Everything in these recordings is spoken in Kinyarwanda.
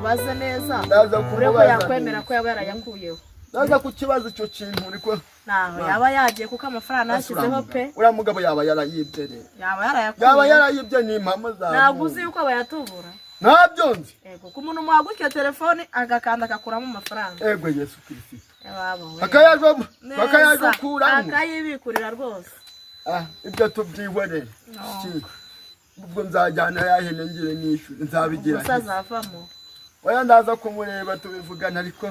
umubaze neza ndaza kumubaza yakwemera ko yaba yarayakuyeho ndaza kukibaza icyo kintu niko naho yaba yagiye kuko amafaranga yashyizeho pe uriya mugabo yaba yarayibye yaba yarayibye ni impamo zawe ntabwo uzi yuko abayatubura ntabyo nzi yego ku muntu muhagukiye telefone agakanda akakuramo amafaranga yego Yesu Kristo akayaje kuramo akayibikurira rwose ibyo tubyihorera ubwo nzajyana yahene ngire nishyure nzabigira usazavamo oya ndaza kumureba tubivugana ariko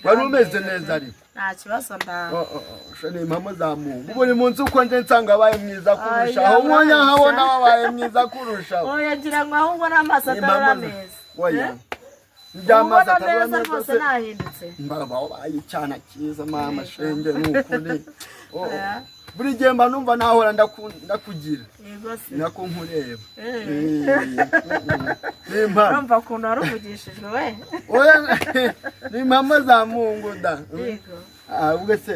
wari umeze neza ariko nta kibazo ndaho ni impamo za Mungu buri munsi uko nje nsanga abaye mwiza kurushaho umwanya nkabona wabaye mwiza kurushaho oya ngira ngo ahubwo n'amaso atarora meza oya njyamaze atarora meza rwose nahindutse mbarabaho bayicyana cyiza mama shenge n'ukuri buri gihe mba numva nahora ndakugira nako nkureba urumva ukuntu waruvugishijwe we ni impamo za Mungu da ubwo se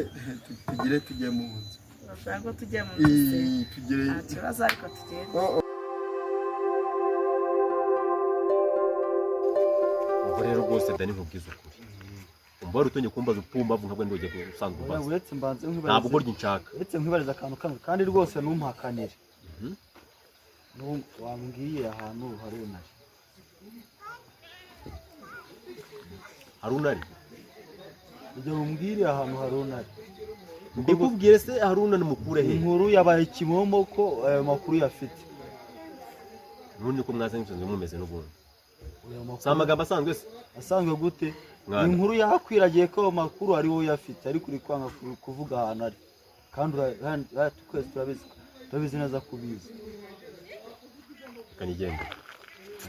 tujye mu nzu urashaka ko tujye mu nzu tugire nta kibazo ariko tugende ubwo rero rwose Dani nkubwiza ukuri umbara utonye kumbaza upumba avuga ngo ndogiye gusanga umbaza uretse mbanze nkwibaza ntabwo gorya nshaka uretse nkwibaza akantu kamwe kandi rwose ntumpakanire wambwiye ahantu Harunari ibyo umbwire ahantu Harunari ndikubwire se Harunari mukure he inkuru yabaye kimomo ko ayo makuru yafite nundi ko mwazengeze mumeze n'ubundi samagambo asanzwe se asanzwe gute inkuru yakwiragiye ko makuru ari wowe yafite ari kuri kwanga kuvuga ahantu ari kandi twese turabizi neza kubizi kanigende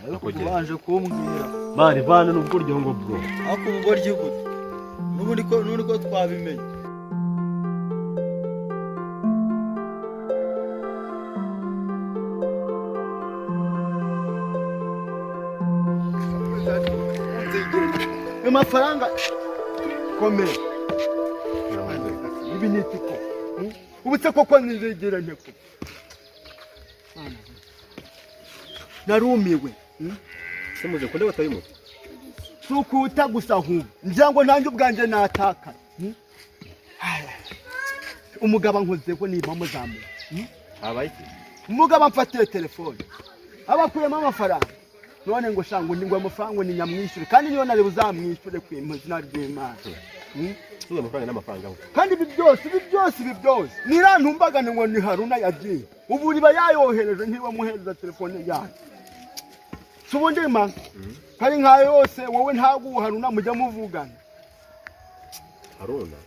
ariko ubanje kumbwira mari vana n'ubwo ngo bro ako ubwo ry'igute n'ubundi ko twabimenye amafaranga komera ibi nitiko ubutse koko nizegeranye ko narumiwe semuze kunde batayimo sukuta gusa hubu njango nanjye ubwanje nataka umugabo nkozeho ni impamo zamu abayiki umugabo mfatiye telefone abakuyemo amafaranga none ngo shango ndi ngo amafaranga ni nyamwishyure kandi niyo nari buzamwishyure ku impuzina ry'Imana tuza amafaranga n'amafaranga kandi ibi byose nirantumbaga ngo ni Haruna yagiye ubu riba yayohereje ntiba muhereza telefone yayo subundi ma kandi nka yose wowe ntago Haruna mujya muvugana Haruna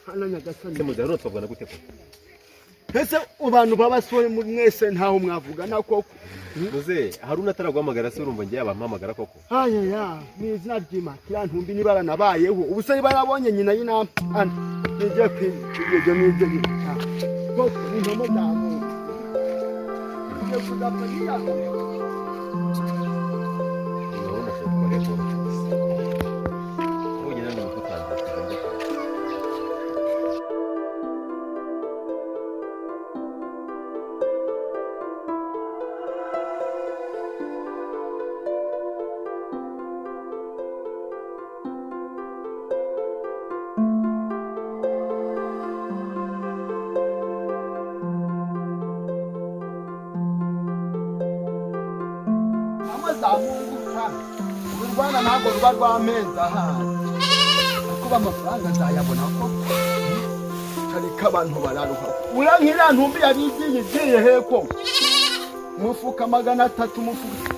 hana nyagasani semuze Haruna twavugana gute ko ese abantu babasore mwese ntaho mwavugana koko muze Haruna ataragwamagara se urumva ngiye abampamagara koko ya ni izina ry'Imana kirantumbi nibara nabayeho ubuse barabonye nyina y'inama nijye kwibyo nijye koko ni mpamo zamu ngiye kudapfa Urwana ntabwo ruba rw'ameza ahandi kuba amafaranga nzayabona ko ariko abantu bararuha urankira ntumbi yabigiye heko mufuka 300 mufuka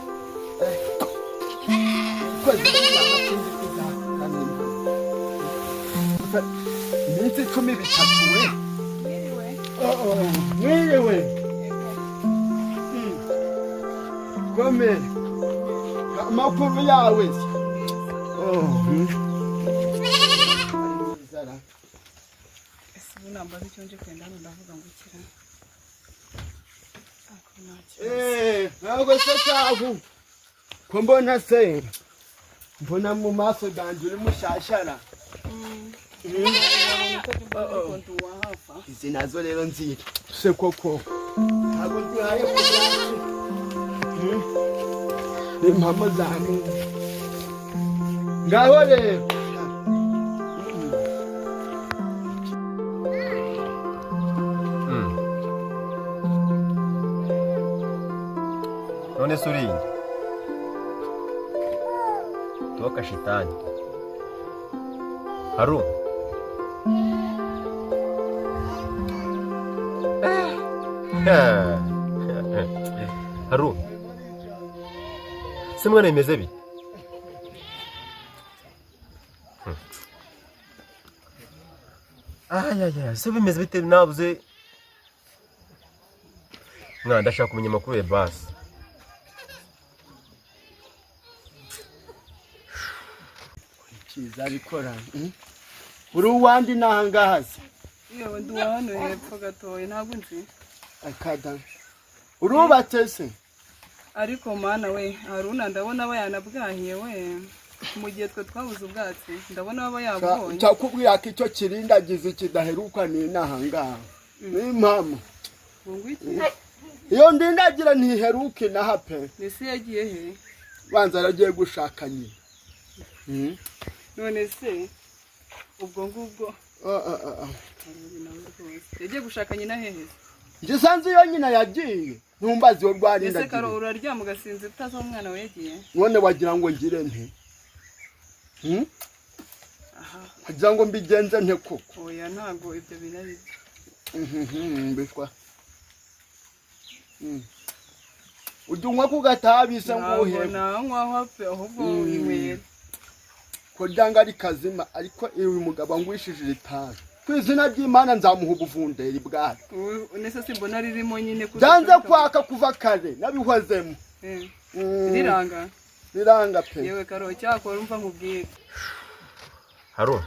iminsi 13 we mwiriwe komera amakuru yawe nambaza icyo nje kwenda ndavuga ngo ikira ntabwo se cyahu ko mbona se mbona mu maso ganje uri mushashara izi nazo rero nzira se koko ntabwo ntihaye ni impamo zamu ngaho rero none suri toka shetani Haru Haru simwana imeze bi se bimeze bite nabuze mwana ndashaka kumenya amakuru ya basi kiza bikora uri uwandi nahangaha se yewe ndi hano hepfo gatoye ntabwo nzi akada urubatse se ariko mana we Haruna ndabona bayanabwahiye we mu gihe twe twabuze ubwatsi ndabona baba yabonye cyakubwira ko icyo kirindagize kidaheruka ni nahangaha ni mama iyo ndindagira ntiheruke na hape nese yagiye he banza aragiye gushakanye none se ubwo ngubwo yagiye gushaka nyina hehe njye sanze iyo nyina yagiye ntumbazi yo rwarindagiye ese karo uraryama ugasinza utaza umwana we yagiye none wagira ngo ngire nte wagira ngo mbigenze nte koko oya ntago ibyo binari mbishwa udunywa kugatabisa nguhe nanywa hape ahubwo inywera ko ryanga ari kazima ariko uyu mugabo ngwishije itabi kwizina ry'Imana nzamuha ubuvunderi bwawe nese simbona ririmo nyine byanze kwaka kuva kare nabihozemo riranga pe yewe karo cyakora umva nkubwire Haru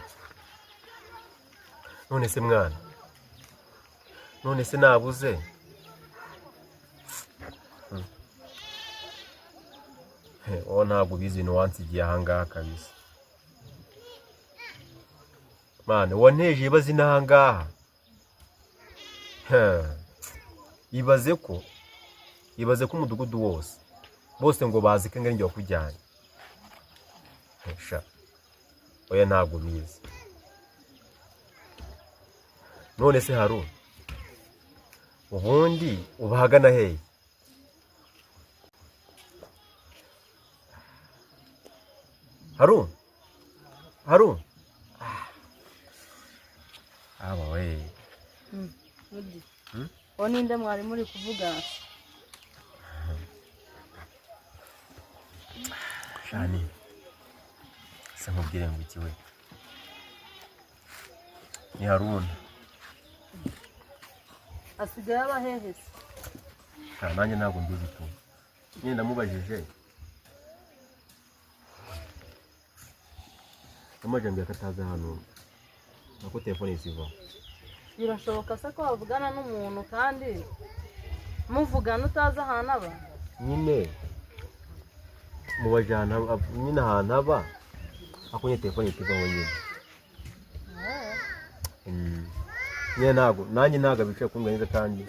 none se mwana none se nabuze ntabwo bizi no wansigiye ahangaha kabisa Mane wanteje ibazi nahangaha ibaze ko umudugudu bose ngo bazi ko ngenge wakujyanye sha oya ntabwo mizi none se Haru ubundi ubahagana hehe Haru aba we ninde mwari muri kuvuga shani se nkubwire ngo iki we ni Haruna asigaye abahehe nanjye ntabwo mbizi tu nyine ndamubajije amajambo kataza hano nako telefone isiva birashoboka se ko bavugana n'umuntu kandi muvugana utaza ahantu aba nyine mubajana nyine ahantu aba akonye telefone isivaho nyine nyine nanjye ntabwo bicaye kumwe neza kandi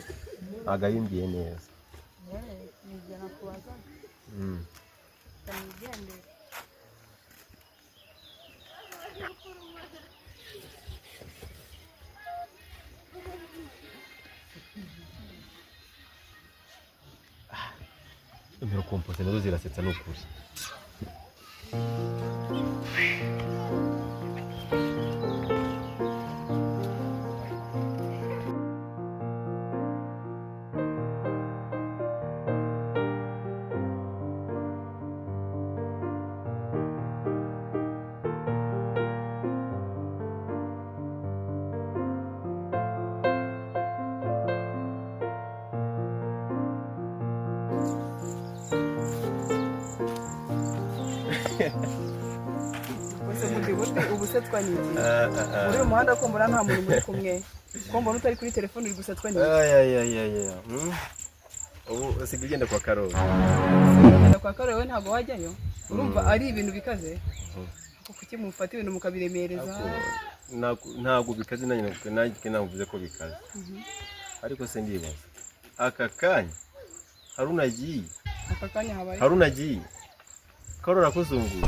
agahimbiye neza nijye nakubaza ndamugende Impero kompote nazo zirasetsa n'ukuri ubusetwa ni iki muri uyu muhanda ko mbona nta muntu muri kumwe ko mbona utari kuri telefone uri gusetwa ni ubu usigaye ugenda kwa Karoli we ntabwo wajyayo urumva ari ibintu bikaze kuki mufata ibintu mukabiremereza ntabwo bikaze nanjye navuze ko bikaze ariko se ndibaza aka kanya Haruna agiye aka kanya habaye Haruna agiye Karoli akuzunguye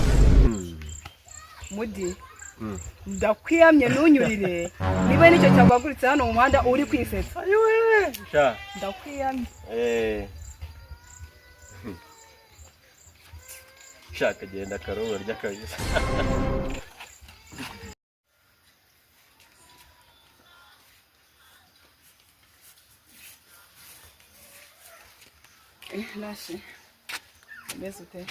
Mudi ndakwiyamye ntunyurire niba nicyo cyaguhaguritse hano mu muhanda uri kwisetsa sha ndakwiyamye shaka genda karoba rya kabisa Nashi meze ute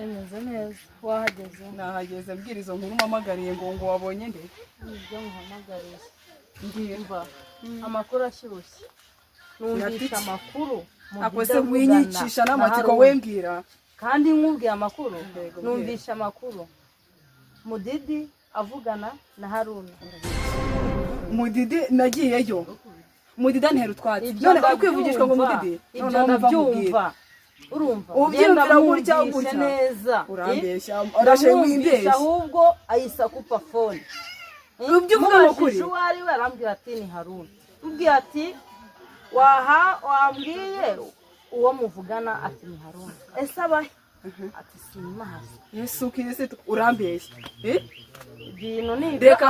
Emeze neza wahageze nahageze mbwira izo nkuru mpamagariye ngo wabonye nde ibyo muhamagariye ngiye mva amakuru ashyushye numvisha amakuru akose winyicisha n'amatiko wembwira kandi nkubwiye amakuru numvisha amakuru Mudidi avugana na Haruna Mudidi nagiyeyo Mudidi antera utwatsi none kwivugishwa ngo Mudidi ibyo ndabyumva urumva ubyumvira gutya gutya neza urambeshya arashe wimbeshya ahubwo ayisa kupa phone ubyo uvuga ngo kuri wari warambwira ati ni Haruna ubwiye ati wambwiye uwo muvugana ati ni Haruna ese abahe ati simazi Yesu Kristo urambeshya ibintu ni reka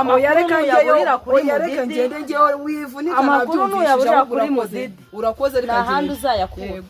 yareka ngende ngewe wivunika amakuru nuyaburira kuri Mudidi urakoze reka nahandi uzayakura